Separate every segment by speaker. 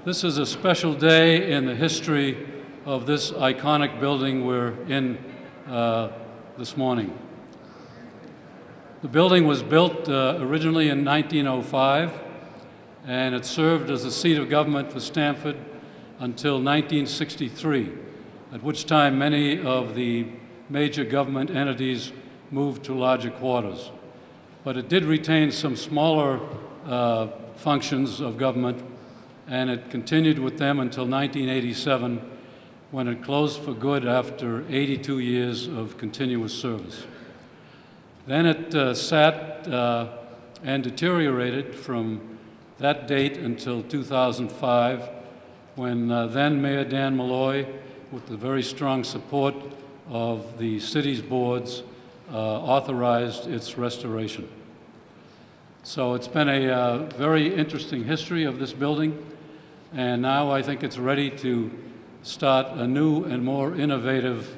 Speaker 1: This is a special day in the history of this iconic building we're in this morning. The building was built originally in 1905, and it served as the seat of government for Stamford until 1963, at which time many of the major government entities moved to larger quarters. But it did retain some smaller functions of government, and it continued with them until 1987, when it closed for good after 82 years of continuous service. Then it sat and deteriorated from that date until 2005, when then Mayor Dan Malloy, with the very strong support of the city's boards, authorized its restoration. So it's been a very interesting history of this building, and now I think it's ready to start a new and more innovative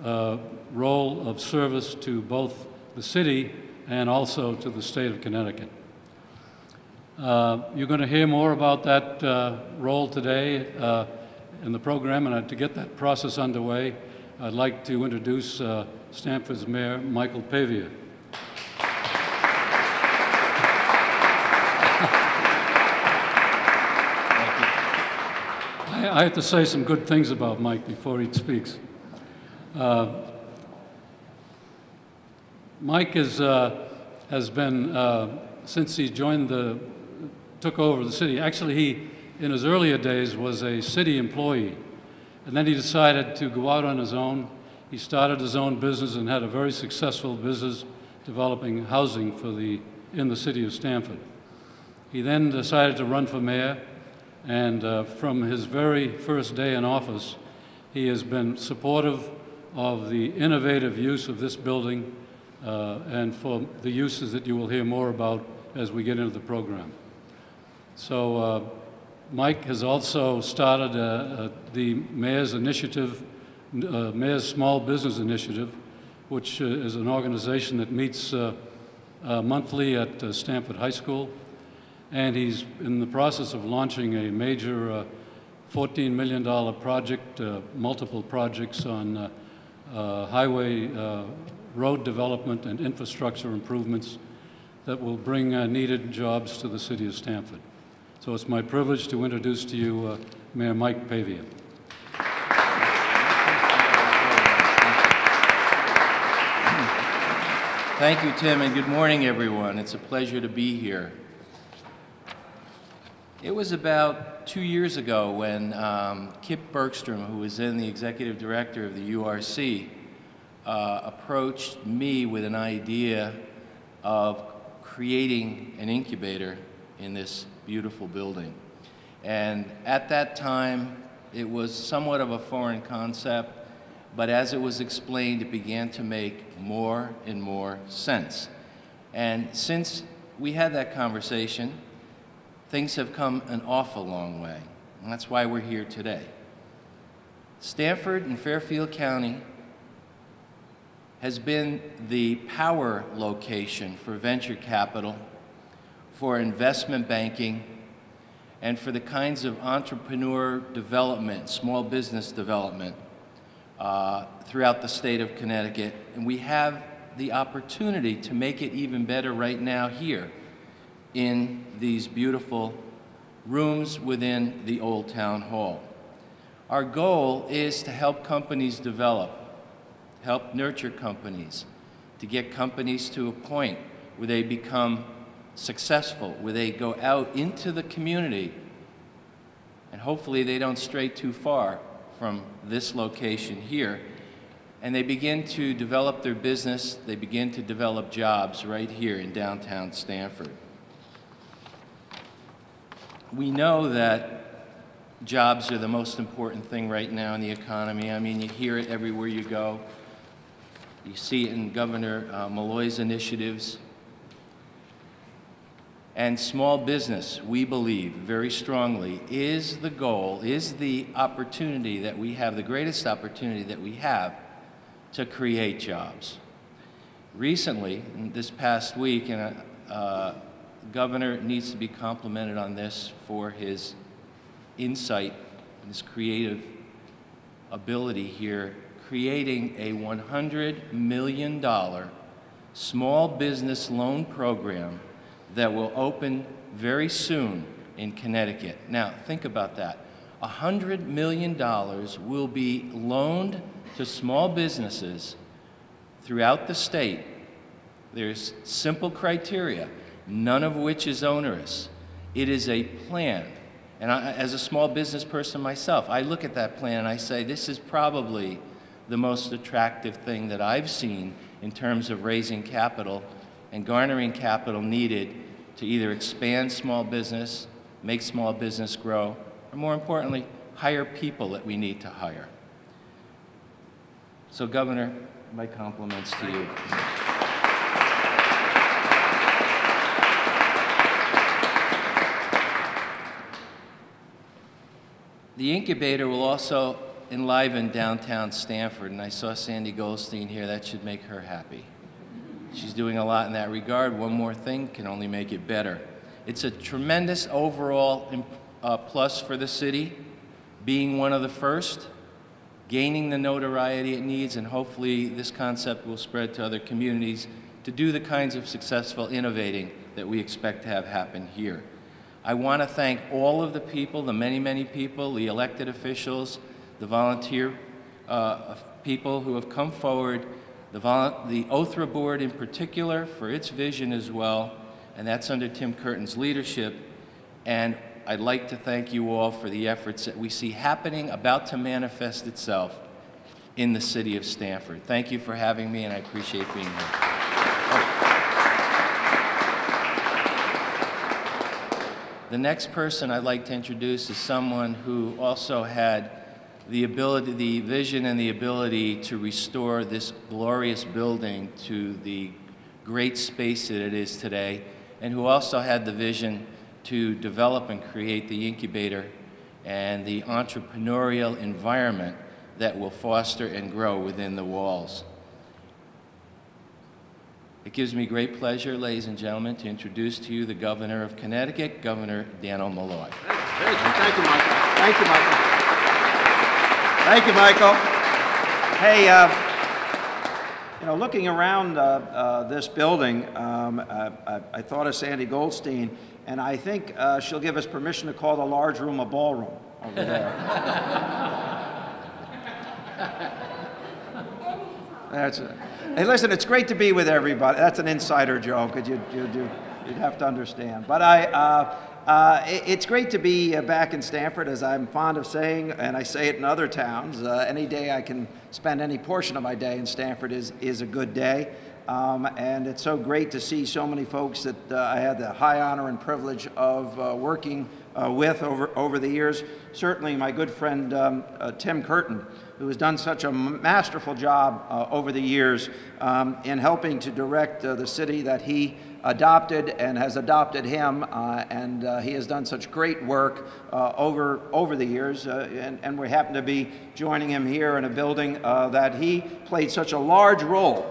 Speaker 1: role of service to both the city and also to the state of Connecticut. You're going to hear more about that role today in the program, and to get that process underway, I'd like to introduce Stamford's Mayor, Michael Pavia. I have to say some good things about Mike before he speaks. Mike has been, since he took over the city, actually he, in his earlier days, was a city employee. And then he decided to go out on his own. He started his own business and had a very successful business developing housing in the city of Stamford. He then decided to run for mayor, and from his very first day in office, he has been supportive of the innovative use of this building and for the uses that you will hear more about as we get into the program. So Mike has also started the Mayor's Initiative, Mayor's Small Business Initiative, which is an organization that meets monthly at Stamford High School. And he's in the process of launching a major $14 million project, multiple projects on highway road development and infrastructure improvements that will bring needed jobs to the city of Stamford. So it's my privilege to introduce to you Mayor Mike Pavia.
Speaker 2: Thank you, Tim, and good morning, everyone. It's a pleasure to be here. It was about 2 years ago when Kip Bergstrom, who was then the executive director of the URC, approached me with an idea of creating an incubator in this beautiful building. And at that time, it was somewhat of a foreign concept, but as it was explained, it began to make more and more sense. And since we had that conversation, things have come an awful long way, and that's why we're here today. Stamford and Fairfield County has been the power location for venture capital, for investment banking, and for the kinds of entrepreneur development, small business development throughout the state of Connecticut. And we have the opportunity to make it even better right now here in these beautiful rooms within the Old Town Hall. Our goal is to help companies develop, help nurture companies, to get companies to a point where they become successful, where they go out into the community, and hopefully they don't stray too far from this location here, and they begin to develop their business, they begin to develop jobs right here in downtown Stamford. We know that jobs are the most important thing right now in the economy. I mean, you hear it everywhere you go. You see it in Governor Malloy's initiatives. And small business, we believe very strongly, is the goal, is the opportunity that we have, the greatest opportunity that we have to create jobs. Recently, this past week, and Governor needs to be complimented on this for his insight and his creative ability here, creating a $100 million small business loan program that will open very soon in Connecticut. Now, think about that. $100 million will be loaned to small businesses throughout the state. There's simple criteria, none of which is onerous. It is a plan. And as a small business person myself, I look at that plan and I say, this is probably the most attractive thing that I've seen in terms of raising capital and garnering capital needed to either expand small business, make small business grow, or more importantly, hire people that we need to hire. So, Governor, my compliments to you. The incubator will also enliven downtown Stamford, and I saw Sandy Goldstein here. That should make her happy. She's doing a lot in that regard. One more thing can only make it better. It's a tremendous overall plus for the city, being one of the first, gaining the notoriety it needs, and hopefully this concept will spread to other communities to do the kinds of successful innovating that we expect to have happen here. I want to thank all of the people, the many, many people, the elected officials, the volunteer people who have come forward, the OTHRA board in particular for its vision as well, and that's under Tim Curtin's leadership. And I'd like to thank you all for the efforts that we see happening, about to manifest itself in the city of Stamford. Thank you for having me, and I appreciate being here. The next person I'd like to introduce is someone who also had the ability, the vision and the ability to restore this glorious building to the great space that it is today, and who also had the vision to develop and create the incubator and the entrepreneurial environment that will foster and grow within the walls. It gives me great pleasure, ladies and gentlemen, to introduce to you the Governor of Connecticut, Governor Malloy.
Speaker 3: Thank you, Michael. Thank you, Michael. Thank you, Michael. Hey, you know, looking around this building, I thought of Sandy Goldstein, and I think she'll give us permission to call the large room a ballroom over there. That's it. Hey, listen, it's great to be with everybody. That's an insider joke, you'd have to understand. But it's great to be back in Stamford, as I'm fond of saying, and I say it in other towns. Any day I can spend any portion of my day in Stamford is a good day. And it's so great to see so many folks that I had the high honor and privilege of working with over the years. Certainly my good friend Tim Curtin, who has done such a masterful job over the years in helping to direct the city that he adopted and has adopted him, and he has done such great work over the years, and we happen to be joining him here in a building that he played such a large role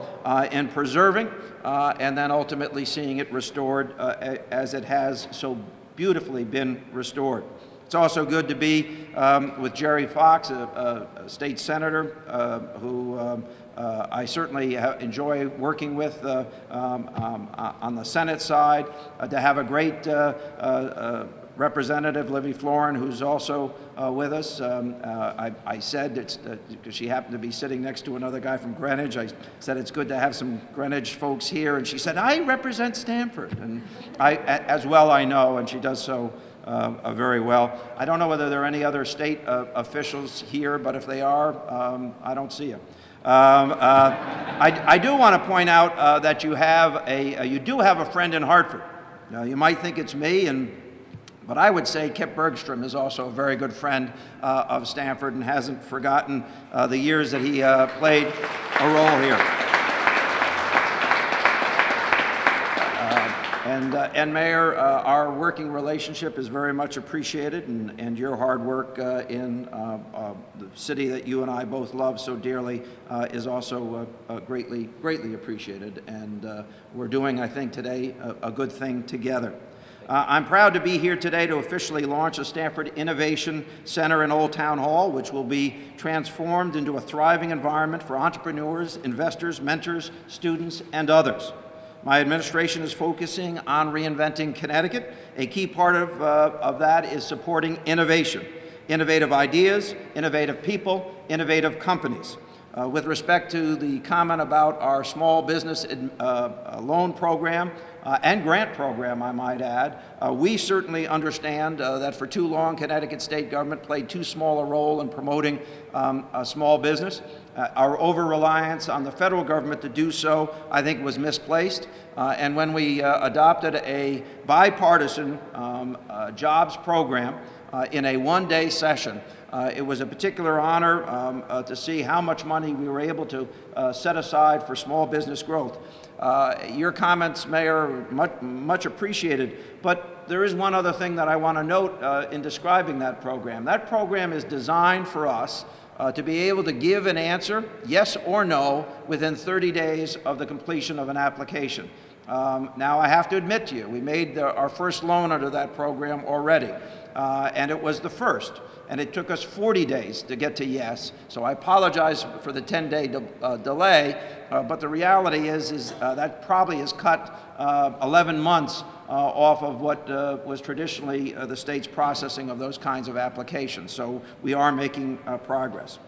Speaker 3: in preserving and then ultimately seeing it restored as it has so beautifully been restored. It's also good to be with Jerry Fox, a state senator who I certainly enjoy working with on the Senate side, to have a great Representative Livy Florin, who's also with us. I said, because she happened to be sitting next to another guy from Greenwich, I said it's good to have some Greenwich folks here, and she said, I represent Stamford, and as well I know, and she does so very well. I don't know whether there are any other state officials here, but if they are, I don't see you. I do want to point out that you do have a friend in Hartford. Now, you might think it's me, but I would say Kip Bergstrom is also a very good friend of Stamford and hasn't forgotten the years that he played a role here. And Mayor, our working relationship is very much appreciated, and your hard work in the city that you and I both love so dearly is also greatly appreciated. And we're doing, I think, today a good thing together. I'm proud to be here today to officially launch the Stanford Innovation Center in Old Town Hall, which will be transformed into a thriving environment for entrepreneurs, investors, mentors, students, and others. My administration is focusing on reinventing Connecticut. A key part of that is supporting innovation, innovative ideas, innovative people, innovative companies. With respect to the comment about our small business loan program and grant program, I might add, we certainly understand that for too long Connecticut state government played too small a role in promoting a small business. Our over-reliance on the federal government to do so, I think, was misplaced. And when we adopted a bipartisan jobs program in a one-day session, it was a particular honor to see how much money we were able to set aside for small business growth. Your comments, Mayor, are much appreciated, but there is one other thing that I want to note in describing that program. That program is designed for us to be able to give an answer, yes or no, within 30 days of the completion of an application. Now, I have to admit to you, we made our first loan under that program already, and it was the first. And it took us 40 days to get to yes. So I apologize for the 10-day delay, but the reality is that probably has cut 11 months off of what was traditionally the state's processing of those kinds of applications. So we are making progress.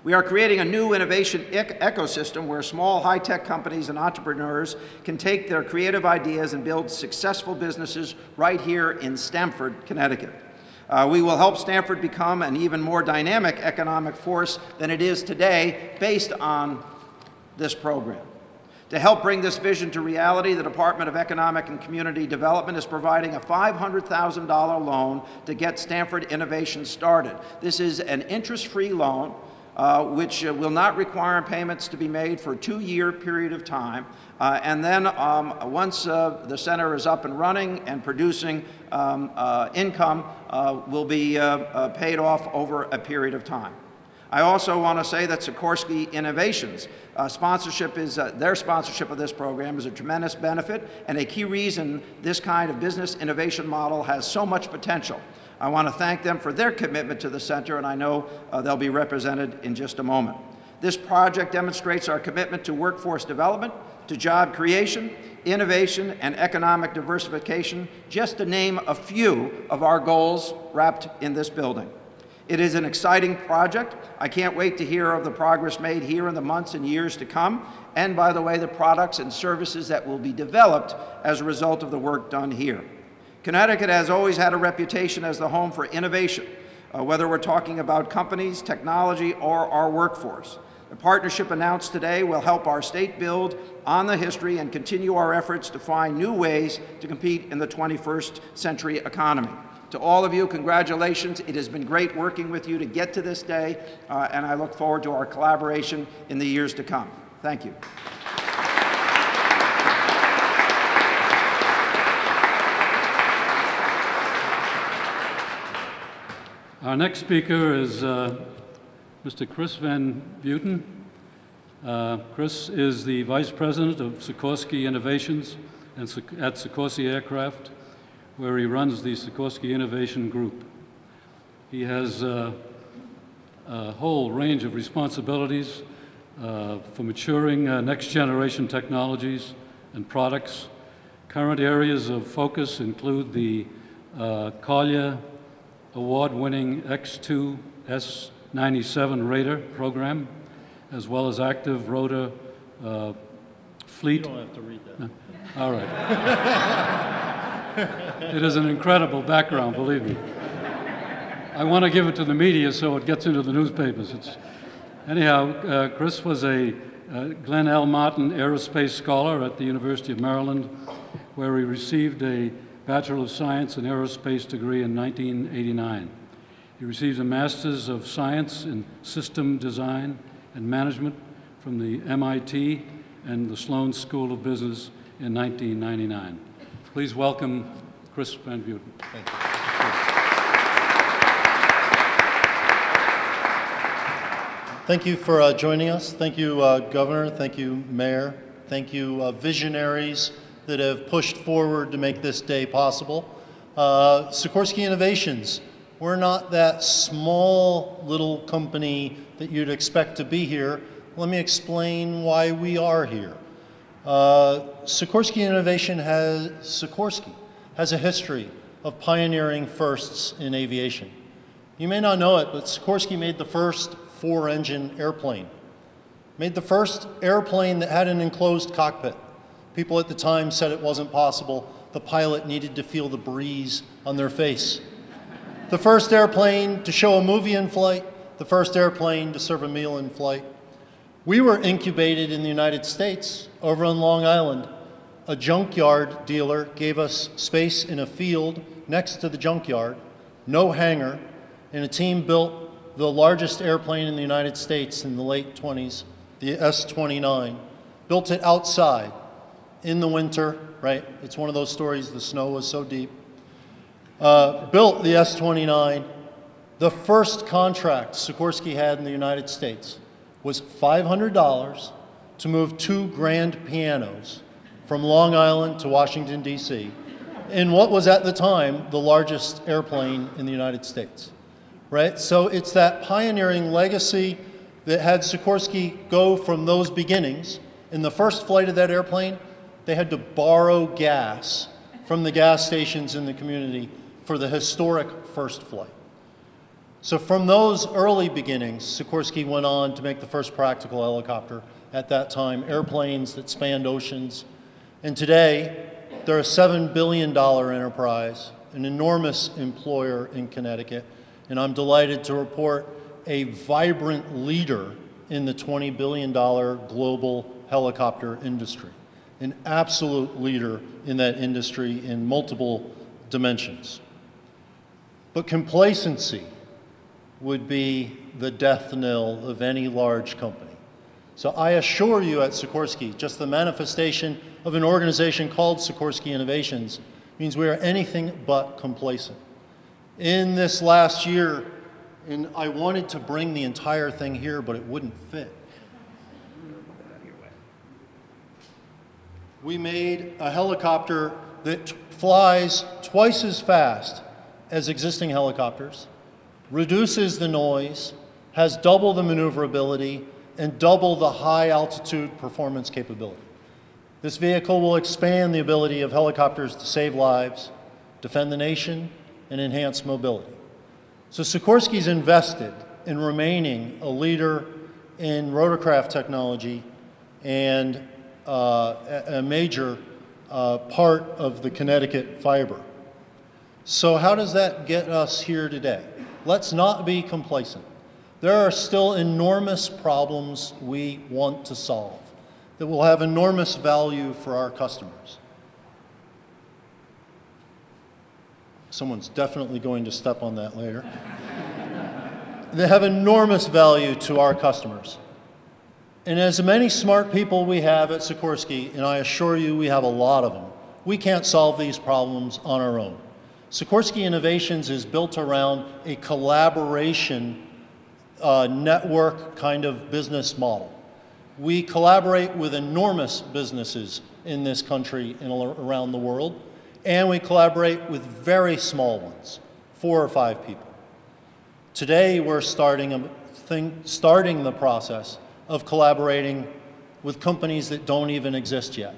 Speaker 3: We are creating a new innovation ecosystem where small high-tech companies and entrepreneurs can take their creative ideas and build successful businesses right here in Stamford, Connecticut. We will help Stamford become an even more dynamic economic force than it is today based on this program. To help bring this vision to reality, the Department of Economic and Community Development is providing a $500,000 loan to get Stamford Innovation started. This is an interest-free loan which will not require payments to be made for a 2-year period of time. And then once the center is up and running and producing income, will be paid off over a period of time. I also want to say that Sikorsky Innovations their sponsorship of this program is a tremendous benefit and a key reason this kind of business innovation model has so much potential. I want to thank them for their commitment to the center, and I know they'll be represented in just a moment. This project demonstrates our commitment to workforce development, to job creation, innovation, and economic diversification, just to name a few of our goals wrapped in this building. It is an exciting project. I can't wait to hear of the progress made here in the months and years to come, and by the way, the products and services that will be developed as a result of the work done here. Connecticut has always had a reputation as the home for innovation, whether we're talking about companies, technology, or our workforce. The partnership announced today will help our state build on the history and continue our efforts to find new ways to compete in the 21st century economy. To all of you, congratulations. It has been great working with you to get to this day, and I look forward to our collaboration in the years to come. Thank you.
Speaker 1: Our next speaker is Mr. Chris Van Buiten. Chris is the Vice President of Sikorsky Innovations at Sikorsky Aircraft, where he runs the Sikorsky Innovation Group. He has a whole range of responsibilities for maturing next-generation technologies and products. Current areas of focus include the Collier award-winning X-2 S-97 Raider program, as well as active rotor fleet.
Speaker 4: You don't have to read that.
Speaker 1: All right. It is an incredible background, believe me. I want to give it to the media so it gets into the newspapers. Anyhow, Chris was a Glenn L. Martin Aerospace Scholar at the University of Maryland, where he received a Bachelor of Science in Aerospace degree in 1989. He received a Master's of Science in System Design and Management from the MIT and the Sloan School of Business in 1999. Please welcome Chris Van Buiten.
Speaker 4: Thank you. Thank you for joining us. Thank you, Governor. Thank you, Mayor. Thank you, visionaries that have pushed forward to make this day possible. Sikorsky Innovations, we're not that small little company that you'd expect to be here. Let me explain why we are here. Sikorsky has a history of pioneering firsts in aviation. You may not know it, but Sikorsky made the first 4-engine airplane. Made the first airplane that had an enclosed cockpit. People at the time said it wasn't possible. The pilot needed to feel the breeze on their face. The first airplane to show a movie in flight, the first airplane to serve a meal in flight. We were incubated in the United States over on Long Island. A junkyard dealer gave us space in a field next to the junkyard, no hangar, and a team built the largest airplane in the United States in the late 20s, the S-29. Built it outside in the winter, right? It's one of those stories, the snow was so deep. Built the S-29. The first contract Sikorsky had in the United States was $500 to move 2 grand pianos from Long Island to Washington, D.C., in what was at the time the largest airplane in the United States, right? So it's that pioneering legacy that had Sikorsky go from those beginnings. In the first flight of that airplane, they had to borrow gas from the gas stations in the community for the historic first flight. So from those early beginnings, Sikorsky went on to make the first practical helicopter at that time, airplanes that spanned oceans. And today, they're a $7 billion enterprise, an enormous employer in Connecticut, and I'm delighted to report a vibrant leader in the $20 billion global helicopter industry, an absolute leader in that industry in multiple dimensions. But complacency would be the death knell of any large company. So I assure you at Sikorsky, just the manifestation of an organization called Sikorsky Innovations means we are anything but complacent. In this last year, and I wanted to bring the entire thing here, but it wouldn't fit. We made a helicopter that flies twice as fast as existing helicopters, reduces the noise, has double the maneuverability, and double the high altitude performance capability. This vehicle will expand the ability of helicopters to save lives, defend the nation, and enhance mobility. So Sikorsky's invested in remaining a leader in rotorcraft technology and a major part of the Connecticut fiber. So how does that get us here today? Let's not be complacent. There are still enormous problems we want to solve that will have enormous value for our customers. Someone's definitely going to step on that later. They have enormous value to our customers. And as many smart people we have at Sikorsky, and I assure you we have a lot of them, we can't solve these problems on our own. Sikorsky Innovations is built around a collaboration network kind of business model. We collaborate with enormous businesses in this country and around the world, and we collaborate with very small ones, 4 or 5 people. Today we're starting the process of collaborating with companies that don't even exist yet,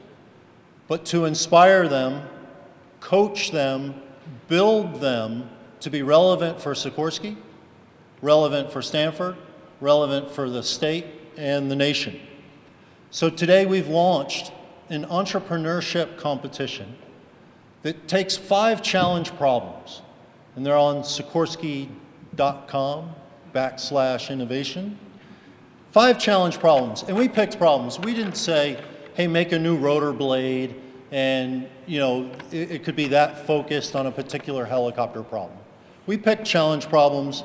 Speaker 4: but to inspire them, coach them, build them to be relevant for Sikorsky, relevant for Stanford, relevant for the state and the nation. So today we've launched an entrepreneurship competition that takes 5 challenge problems, and they're on sikorsky.com/innovation. 5 challenge problems, and we picked problems. We didn't say, hey, make a new rotor blade, and it could be that focused on a particular helicopter problem. We picked challenge problems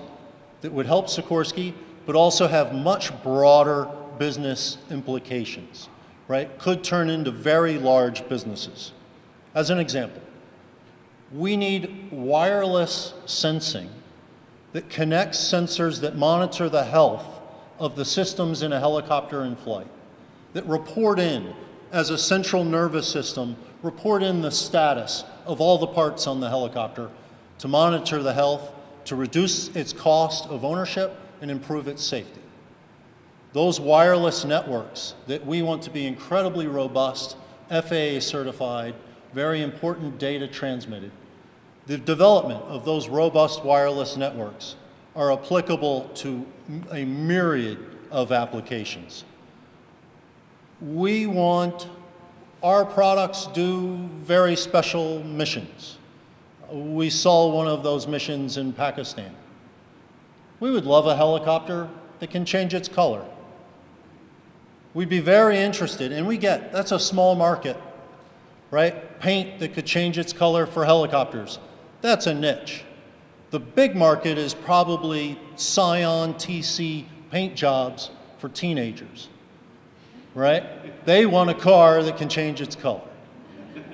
Speaker 4: that would help Sikorsky, but also have much broader business implications, right? Could turn into very large businesses. As an example, we need wireless sensing that connects sensors that monitor the health of the systems in a helicopter in flight, that report in as a central nervous system report in the status of all the parts on the helicopter to monitor the health, to reduce its cost of ownership, and improve its safety. Those wireless networks that we want to be incredibly robust, FAA certified, very important data transmitted. The development of those robust wireless networks are applicable to a myriad of applications. We want our products do very special missions. We saw one of those missions in Pakistan. We would love a helicopter that can change its color. We'd be very interested, and that's a small market, right? Paint that could change its color for helicopters. That's a niche. The big market is probably Scion TC paint jobs for teenagers, right? They want a car that can change its color,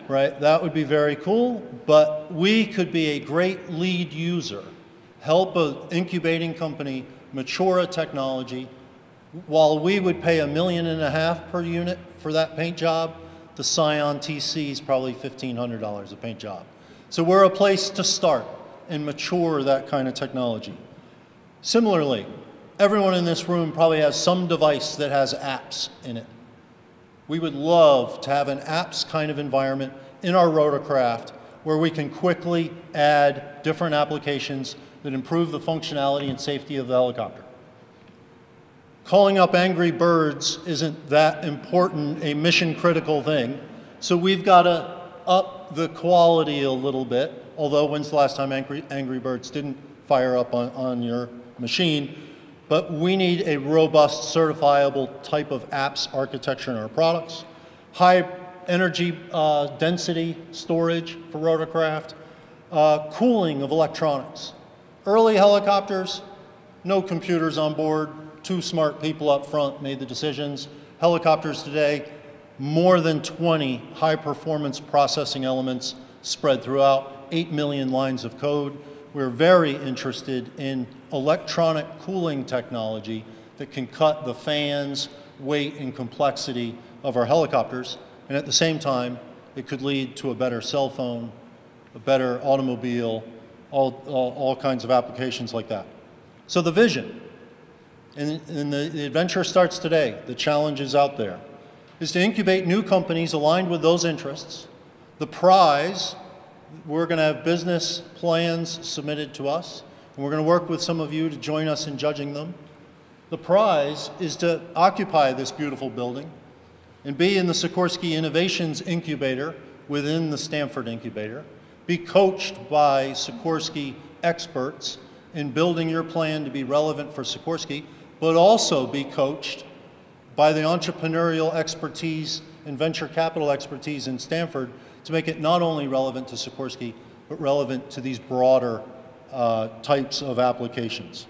Speaker 4: right? That would be very cool, but we could be a great lead user, help an incubating company mature a technology. While we would pay $1.5 million per unit for that paint job, the Scion TC is probably $1,500 a paint job. So we're a place to start and mature that kind of technology. Similarly, everyone in this room probably has some device that has apps in it. We would love to have an apps kind of environment in our rotorcraft where we can quickly add different applications that improve the functionality and safety of the helicopter. Calling up angry birds isn't that important, a mission critical thing, so we've got to up the quality a little bit, although when's the last time angry birds didn't fire up on your machine? But we need a robust, certifiable type of apps architecture in our products, high energy density storage for rotorcraft, cooling of electronics. Early helicopters, no computers on board, 2 smart people up front made the decisions. Helicopters today, more than 20 high-performance processing elements spread throughout, 8 million lines of code. We're very interested in electronic cooling technology that can cut the fans, weight, and complexity of our helicopters, and at the same time, it could lead to a better cell phone, a better automobile, all kinds of applications like that. So the vision, and the adventure starts today, the challenge is out there, is to incubate new companies aligned with those interests. The prize, we're going to have business plans submitted to us, and we're going to work with some of you to join us in judging them. The prize is to occupy this beautiful building and be in the Sikorsky Innovations Incubator within the Stanford Incubator, be coached by Sikorsky experts in building your plan to be relevant for Sikorsky, but also be coached by the entrepreneurial expertise and venture capital expertise in Stanford to make it not only relevant to Sikorsky, but relevant to these broader types of applications.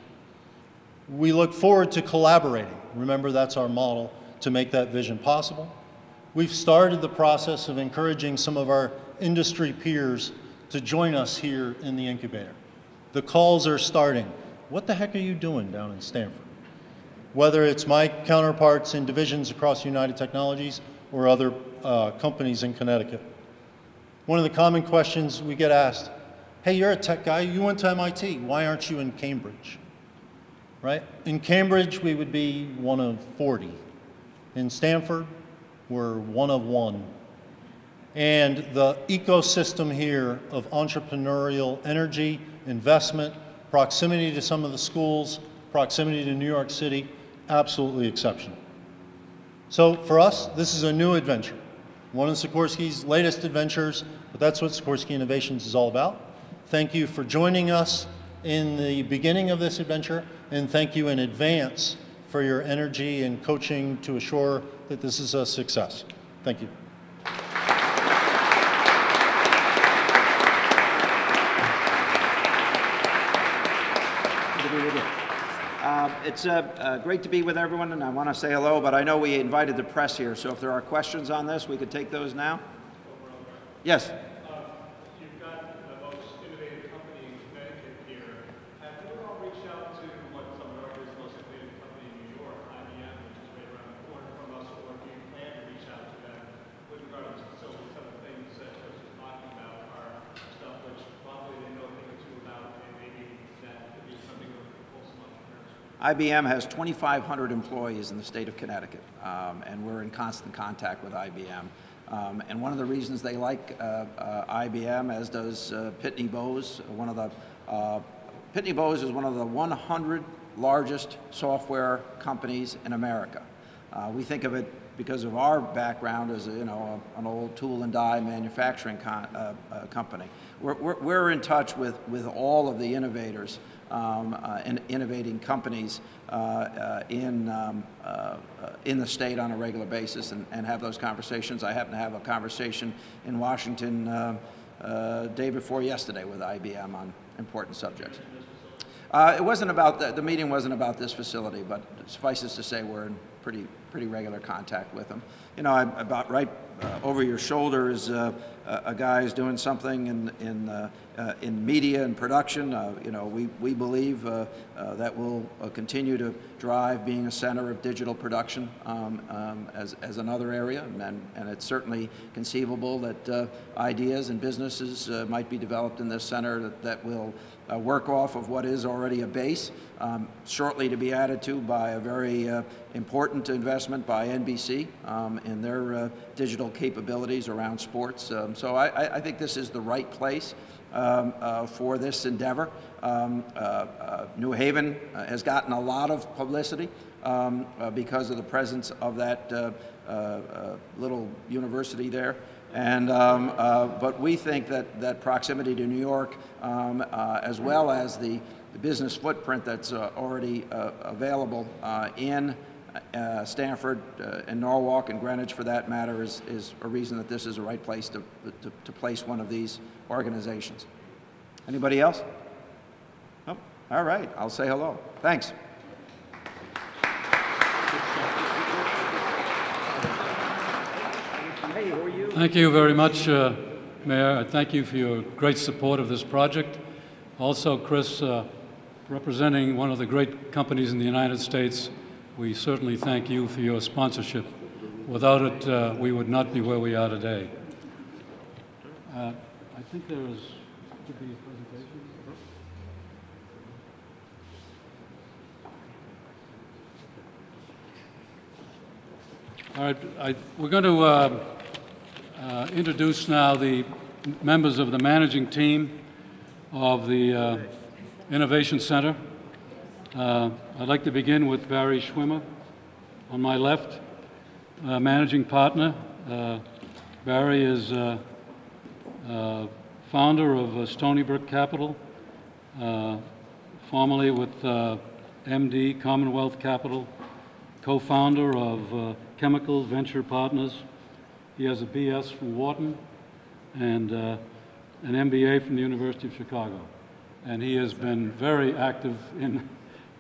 Speaker 4: We look forward to collaborating. Remember, that's our model to make that vision possible. We've started the process of encouraging some of our industry peers to join us here in the incubator. The calls are starting. What the heck are you doing down in Stanford? Whether it's my counterparts in divisions across United Technologies or other companies in Connecticut. One of the common questions we get asked, hey, you're a tech guy, you went to MIT, why aren't you in Cambridge? Right? In Cambridge, we would be one of 40. In Stanford, we're one of 1. And the ecosystem here of entrepreneurial energy, investment, proximity to some of the schools, proximity to New York City, absolutely exceptional. So for us, this is a new adventure. One of Sikorsky's latest adventures, but that's what Sikorsky Innovations is all about. Thank you for joining us in the beginning of this adventure, and thank you in advance for your energy and coaching to assure that this is a success. Thank you.
Speaker 3: It's great to be with everyone, and I want to say hello, but I know we invited the press here, so if there are questions on this, we could take those now. Yes?
Speaker 5: You've got the most innovative company in Connecticut here. Have you all reached out to what some of our most innovative company in New York, IBM, which is right around the corner from us, or do you plan to reach out to them with regard to some of the things
Speaker 3: IBM has 2,500 employees in the state of Connecticut, and we're in constant contact with IBM. And one of the reasons they like IBM, as does Pitney Bowes, Pitney Bowes is one of the 100 largest software companies in America. We think of it, because of our background, as an old tool and die manufacturing company. We're in touch with all of the innovators and innovating companies in the state on a regular basis, and have those conversations. I happen to have a conversation in Washington day before yesterday with IBM on important subjects. It wasn't about the meeting wasn't about this facility, but suffices to say we're in pretty regular contact with them. About right over your shoulder is a guy who's doing something in media and production. We believe that will continue to drive being a center of digital production as another area, and it's certainly conceivable that ideas and businesses might be developed in this center that will work off of what is already a base, shortly to be added to by a very important investment by NBC in their digital capabilities around sports. So I think this is the right place for this endeavor. New Haven has gotten a lot of publicity because of the presence of that little university there. And, but we think that proximity to New York, as well as the business footprint that's already available in Stamford and Norwalk and Greenwich, for that matter, is a reason that this is the right place to place one of these organizations. Anybody else? Oh, all right, I'll say hello. Thanks.
Speaker 6: Hey, who are you?
Speaker 1: Thank you very much, Mayor. I thank you for your great support of this project. Also, Chris, representing one of the great companies in the United States, we certainly thank you for your sponsorship. Without it, we would not be where we are today. I think there should be a presentation. All right, we're going to introduce now the members of the managing team of the Innovation Center. I'd like to begin with Barry Schwimmer on my left, managing partner. Barry is founder of Stony Brook Capital, formerly with MD Commonwealth Capital, co-founder of Chemical Venture Partners. He has a BS from Wharton and an MBA from the University of Chicago. And he has been very active in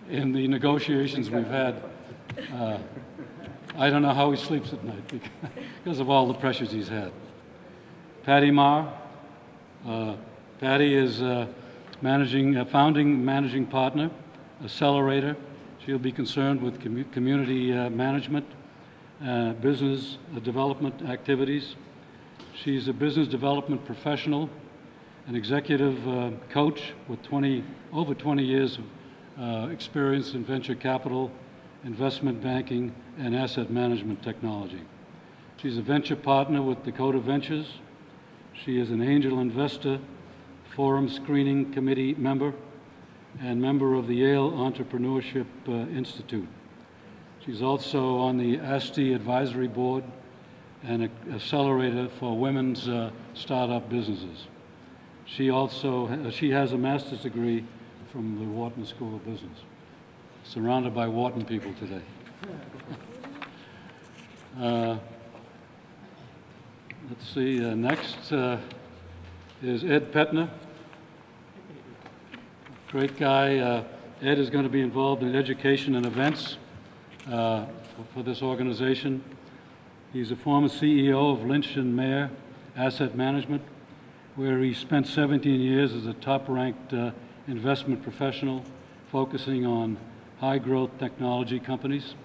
Speaker 1: the negotiations we've had. I don't know how he sleeps at night because of all the pressures he's had. Patty Marr. Patty is founding managing partner, accelerator. She'll be concerned with community management, business development activities. She's a business development professional, an executive coach with over 20 years of experience in venture capital, investment banking, and asset management technology. She's a venture partner with Dakota Ventures. She is an angel investor, forum screening committee member, and member of the Yale Entrepreneurship Institute. She's also on the ASTI Advisory Board and an accelerator for women's startup businesses. She has a master's degree from the Wharton School of Business. Surrounded by Wharton people today. Let's see, next is Ed Petner. Great guy. Ed is going to be involved in education and events for this organization. He's a former CEO of Lynch and Mayer Asset Management, where he spent 17 years as a top-ranked investment professional focusing on high-growth technology companies.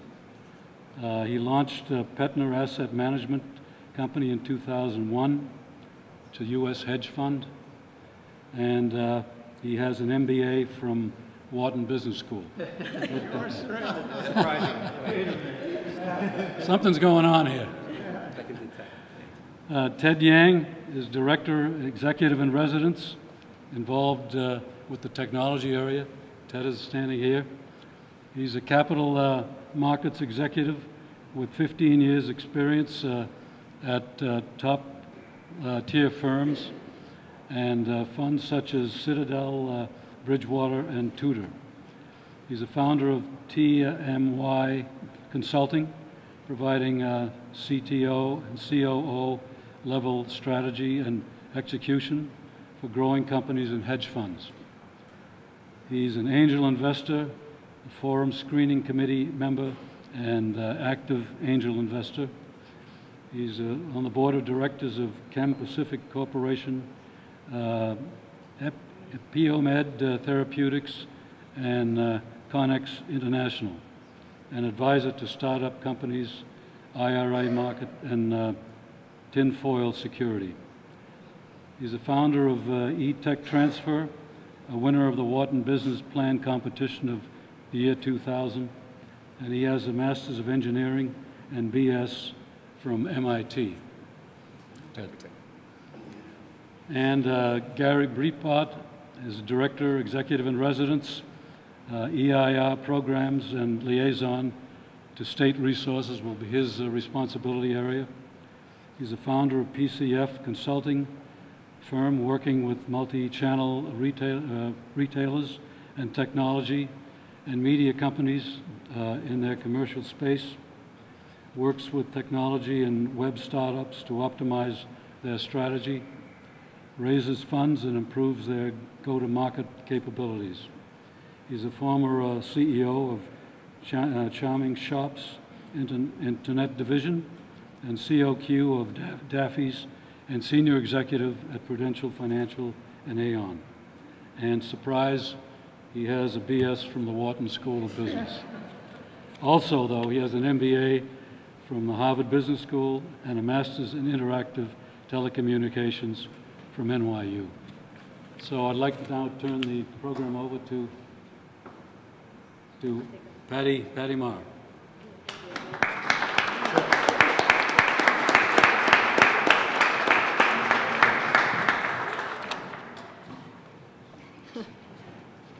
Speaker 1: He launched Petner Asset Management Company in 2001. It's a U.S. hedge fund. And he has an MBA from Wharton Business School. Something's going on here. Ted Yang is Director, Executive in Residence, involved with the technology area. Ted is standing here. He's a capital markets executive with 15 years experience at top tier firms and funds such as Citadel, Bridgewater, and Tudor. He's a founder of TMY Consulting, providing CTO and COO level strategy and execution for growing companies and hedge funds. He's an angel investor, a forum screening committee member, and active angel investor. He's on the board of directors of Chem Pacific Corporation, Piomed Therapeutics, and Connex International, an advisor to startup companies, IRA market, and tinfoil security. He's a founder of E-Tech Transfer, a winner of the Wharton Business Plan competition of the year 2000, and he has a Master's of Engineering and BS from MIT. And Gary Breitbart is Director, Executive in Residence, EIR Programs and Liaison to State Resources will be his responsibility area. He's a founder of PCF Consulting firm working with multi-channel retailers and technology and media companies in their commercial space. Works with technology and web startups to optimize their strategy, raises funds and improves their go-to-market capabilities. He's a former CEO of Charming Shops Internet Division and COQ of Daffy's and senior executive at Prudential Financial and Aon. And surprise, he has a BS from the Wharton School of Business. Also, though, he has an MBA from the Harvard Business School and a Master's in Interactive Telecommunications from NYU. So I'd like to now turn the program over to Patty Marr.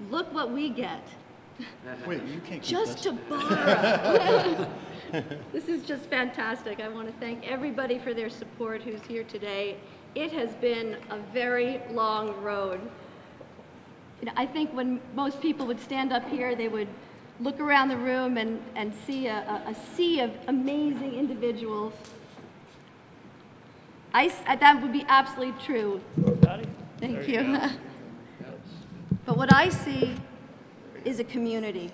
Speaker 6: Look what we get.
Speaker 4: Wait, you can't keep
Speaker 6: Just
Speaker 4: this.
Speaker 6: to borrow. This is just fantastic. I want to thank everybody for their support who's here today. It has been a very long road. You know, I think when most people would stand up here, they would look around the room and see a sea of amazing individuals. That would be absolutely true. Thank you. But what I see is a community,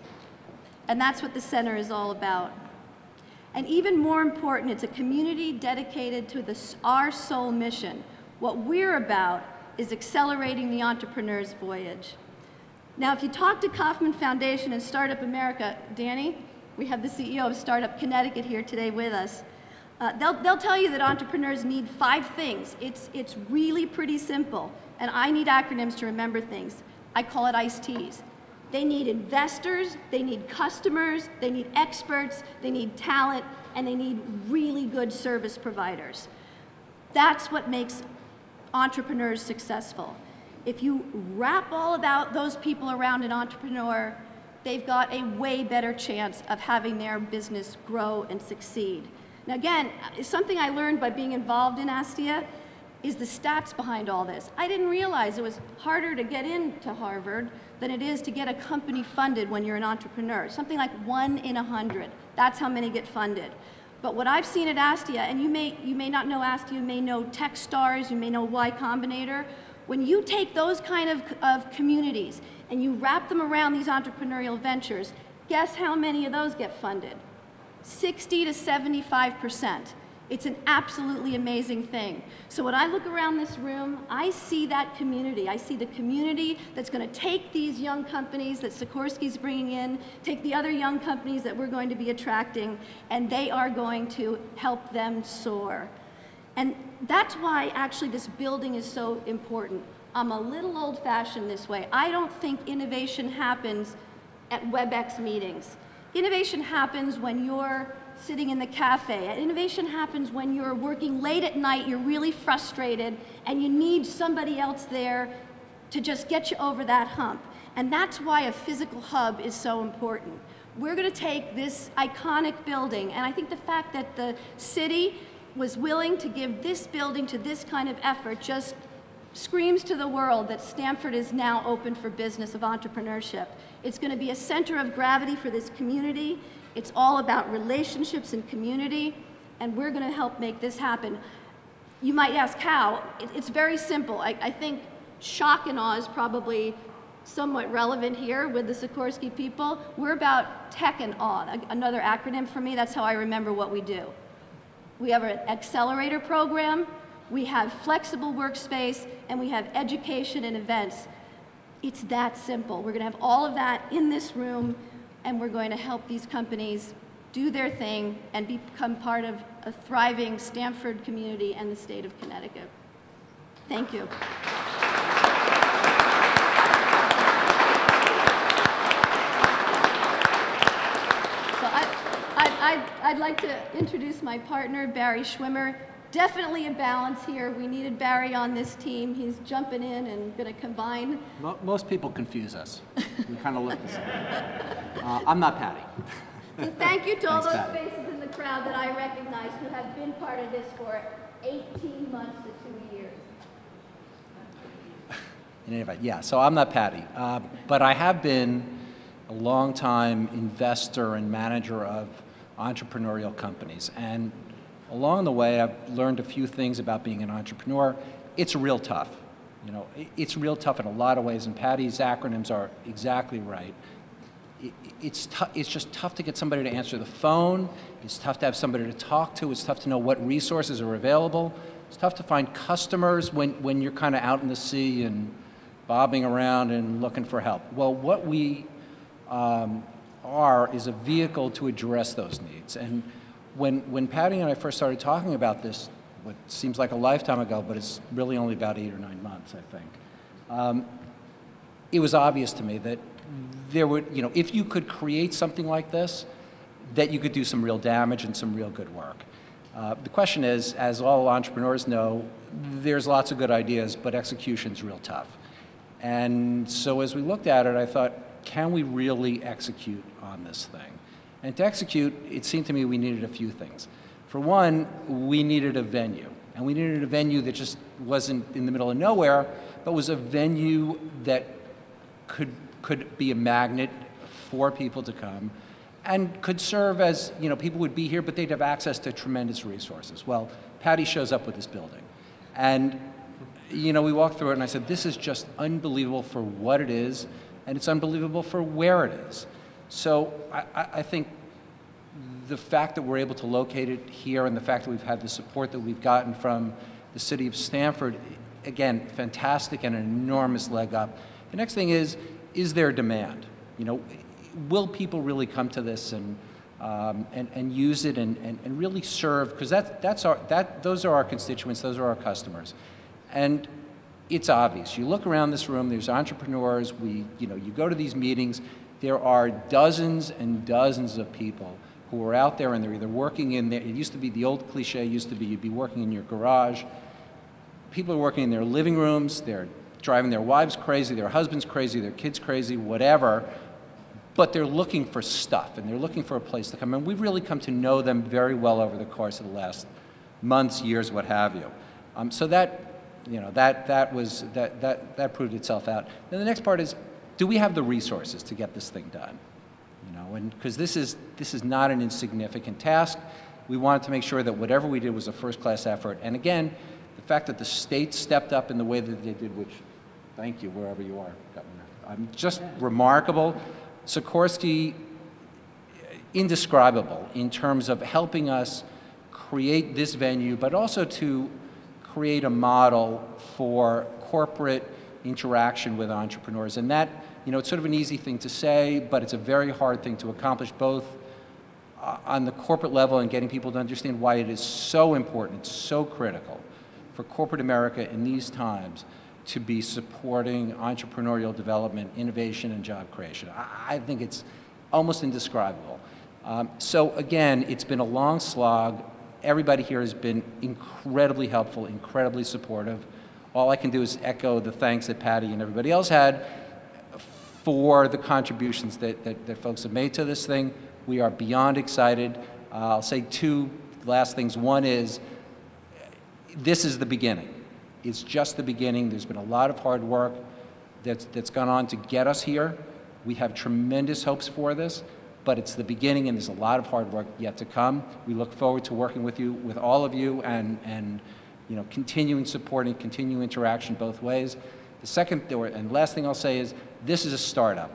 Speaker 6: and that's what the center is all about. And even more important, it's a community dedicated to our sole mission. What we're about is accelerating the entrepreneur's voyage. Now, if you talk to Kauffman Foundation and Startup America, Danny, we have the CEO of Startup Connecticut here today with us. They'll tell you that entrepreneurs need 5 things. It's really pretty simple, and I need acronyms to remember things. I call it iced teas. They need investors, they need customers, they need experts, they need talent, and they need really good service providers. That's what makes entrepreneurs successful. If you wrap all of those people around an entrepreneur, they've got a way better chance of having their business grow and succeed. Now again, something I learned by being involved in ASTIA is the stats behind all this. I didn't realize it was harder to get into Harvard than it is to get a company funded when you're an entrepreneur. Something like 1 in 100. That's how many get funded. But what I've seen at ASTIA, and you may not know ASTIA, you may know Techstars, you may know Y Combinator. When you take those kind of communities and you wrap them around these entrepreneurial ventures, guess how many of those get funded? 60 to 75%. It's an absolutely amazing thing. So when I look around this room, I see that community. I see the community that's going to take these young companies that Sikorsky's bringing in, take the other young companies that we're going to be attracting, and they are going to help them soar. And that's why actually this building is so important. I'm a little old-fashioned this way. I don't think innovation happens at WebEx meetings. Innovation happens when you're sitting in the cafe. Innovation happens when you're working late at night, you're really frustrated, and you need somebody else there to just get you over that hump. And that's why a physical hub is so important. We're going to take this iconic building, and I think the fact that the city was willing to give this building to this kind of effort just screams to the world that Stamford is now open for business of entrepreneurship. It's going to be a center of gravity for this community. It's all about relationships and community, and we're going to help make this happen. You might ask how. It's very simple. I think shock and awe is probably somewhat relevant here with the Sikorsky people. We're about tech and awe, another acronym for me. That's how I remember what we do. We have an accelerator program, we have flexible workspace, and we have education and events. It's that simple. We're going to have all of that in this room, and we're going to help these companies do their thing and become part of a thriving Stamford community and the state of Connecticut. Thank you. I'd like to introduce my partner, Barry Schwimmer. Definitely a balance here. We needed Barry on this team. He's jumping in and going to combine.
Speaker 7: Most people confuse us. We kind of look the same. I'm not Patty.
Speaker 6: And thank you to all
Speaker 7: Thanks,
Speaker 6: those
Speaker 7: Patty.
Speaker 6: faces in the crowd that I recognize who have been part of this for 18 months to 2 years.
Speaker 7: In any event, yeah, so I'm not Patty. But I have been a long-time investor and manager of entrepreneurial companies. And along the way, I've learned a few things about being an entrepreneur. It's real tough. You know, it's real tough in a lot of ways, and Patty's acronyms are exactly right. It's just tough to get somebody to answer the phone. It's tough to have somebody to talk to. It's tough to know what resources are available. It's tough to find customers when you're kind of out in the sea and bobbing around and looking for help. Well, what we is a vehicle to address those needs. And when Patty and I first started talking about this, what seems like a lifetime ago, but it's really only about 8 or 9 months, I think, it was obvious to me that there would, you know, if you could create something like this, that you could do some real damage and some real good work. The question is, as all entrepreneurs know, there's lots of good ideas, but execution's real tough. And so as we looked at it, I thought, can we really execute on this thing? And to execute, it seemed to me we needed a few things. For one, we needed a venue. And we needed a venue that just wasn't in the middle of nowhere, but was a venue that could be a magnet for people to come and could serve as, you know, people would be here, but they'd have access to tremendous resources. Well, Patty shows up with this building. And, you know, we walked through it and I said, this is just unbelievable for what it is, and it's unbelievable for where it is. So I think the fact that we're able to locate it here and the fact that we've had the support that we've gotten from the city of Stamford, again, fantastic and an enormous leg up. The next thing is there demand? You know, will people really come to this and use it and really serve? Because those are our constituents, those are our customers. And it's obvious. You look around this room, there's entrepreneurs, you go to these meetings, there are dozens and dozens of people who are out there and they're either working in there, it used to be, the old cliche used to be you'd be working in your garage. People are working in their living rooms, they're driving their wives crazy, their husbands crazy, their kids crazy, whatever, but they're looking for stuff and they're looking for a place to come. And we've really come to know them very well over the course of the last months, years, what have you. So that, you know, that proved itself out. Then the next part is, do we have the resources to get this thing done? You know, and because this is not an insignificant task. We wanted to make sure that whatever we did was a first-class effort. And again, the fact that the state stepped up in the way that they did, which, thank you, wherever you are, Governor, just remarkable. Sikorsky, indescribable in terms of helping us create this venue, but also to create a model for corporate interaction with entrepreneurs. And that, you know, it's sort of an easy thing to say, but it's a very hard thing to accomplish, both on the corporate level and getting people to understand why it is so important, it's so critical for corporate America in these times to be supporting entrepreneurial development, innovation, and job creation. I think it's almost indescribable. So again, it's been a long slog. Everybody here has been incredibly helpful, incredibly supportive. All I can do is echo the thanks that Patty and everybody else had for the contributions that folks have made to this thing. We are beyond excited. I'll say two last things. One is, this is the beginning. It's just the beginning. There's been a lot of hard work that's gone on to get us here. We have tremendous hopes for this, but it's the beginning, and there's a lot of hard work yet to come. We look forward to working with you, with all of you, and you know, continuing supporting, continuing interaction both ways. The second and last thing I'll say is, this is a startup,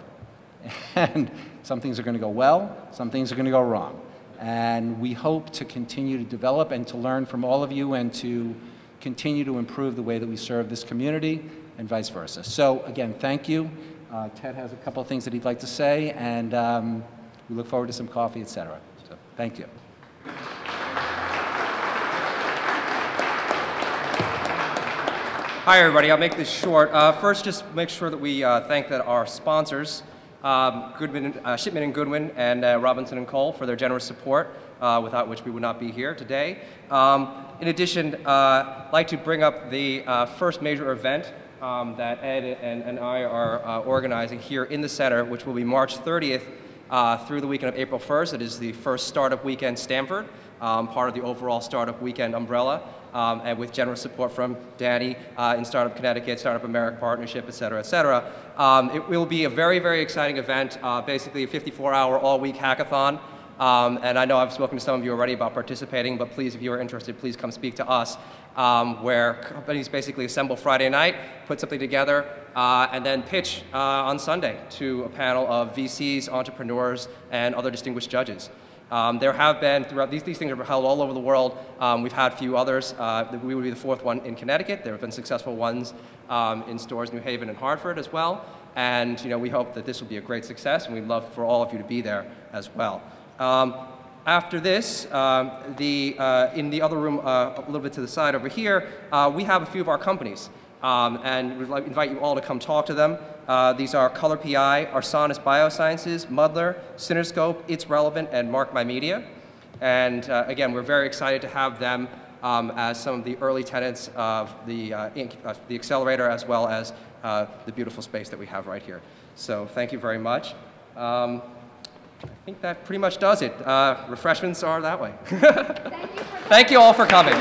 Speaker 7: and some things are going to go well, some things are going to go wrong, and we hope to continue to develop and to learn from all of you and to continue to improve the way that we serve this community and vice versa. So again, thank you. Ted has a couple of things that he'd like to say, and we look forward to some coffee, et cetera. So thank you.
Speaker 8: Hi, everybody. I'll make this short. First, just make sure that we thank our sponsors, Shipman and Goodwin and Robinson and Cole, for their generous support, without which we would not be here today. In addition, I'd like to bring up the first major event that Ed and I are organizing here in the center, which will be March 30th through the weekend of April 1st. It is the first Startup Weekend Stanford, part of the overall Startup Weekend umbrella, and with generous support from Danny in Startup Connecticut, Startup America Partnership, et cetera, et cetera. It will be a very, very exciting event, basically a 54-hour all-week hackathon. And I know I've spoken to some of you already about participating, but please, if you are interested, please come speak to us, where companies basically assemble Friday night, put something together, and then pitch on Sunday to a panel of VCs, entrepreneurs, and other distinguished judges. There have been, throughout these things are held all over the world. We've had a few others. We would be the fourth one in Connecticut. There have been successful ones in stores, New Haven and Hartford as well. And you know, we hope that this will be a great success, and we'd love for all of you to be there as well. After this, in the other room, a little bit to the side over here, we have a few of our companies, and we'd like to invite you all to come talk to them. These are Color PI, Arsanis Biosciences, Muddler, Cinerscope, It's Relevant, and Mark My Media. And again, we're very excited to have them as some of the early tenants of the accelerator, as well as the beautiful space that we have right here. So thank you very much. I think that pretty much does it. Refreshments are that way. Thank you all for coming.